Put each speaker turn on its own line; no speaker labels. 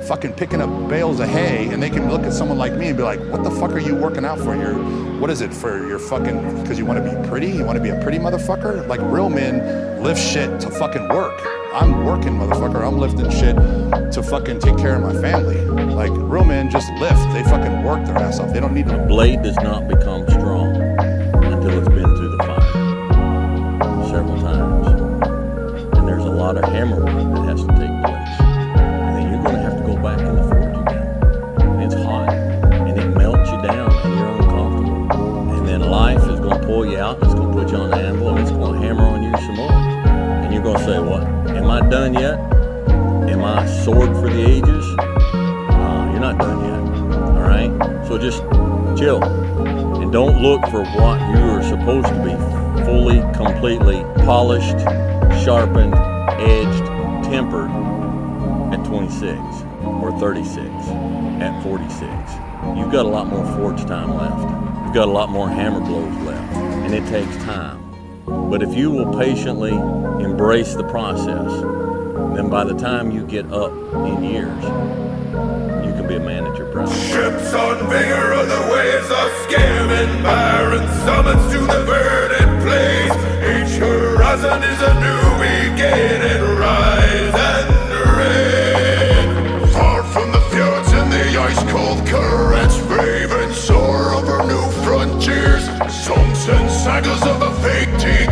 fucking picking up bales of hay, and they can look at someone like me and be like, what the fuck are you working out for? What is it, for your fucking, because you want to be pretty? You want to be a pretty motherfucker? Like, real men lift shit to fucking work. I'm working, motherfucker. I'm lifting shit to fucking take care of my family. Like, real men just lift. They fucking work their ass off. They don't need to.
A blade does not become strong until it's been through the fire several times. And there's a lot of hammer work that has to take place. And then you're going to have to go back in the forge again. And it's hot. And it melts you down and you're uncomfortable. And then life is going to pull you out. It's going to put you on the anvil and it's going to hammer on you some more. And you're going to say, what? Am I done yet? Am I sword for the ages? You're not done yet. All right? So just chill. And don't look for what you are supposed to be fully, completely polished, sharpened, edged, tempered at 26 or 36, at 46. You've got a lot more forge time left. You've got a lot more hammer blows left. And it takes time. But if you will patiently embrace the process, then by the time you get up in years, you can be a man that you're proud of.
Ships on vigor of the waves of scamming, barren summits to the verdant place. Each horizon is a new beginning, rise and reign. Far from the fjords and the ice-cold currents, brave and soar over new frontiers. Songs and sagas of a fake team.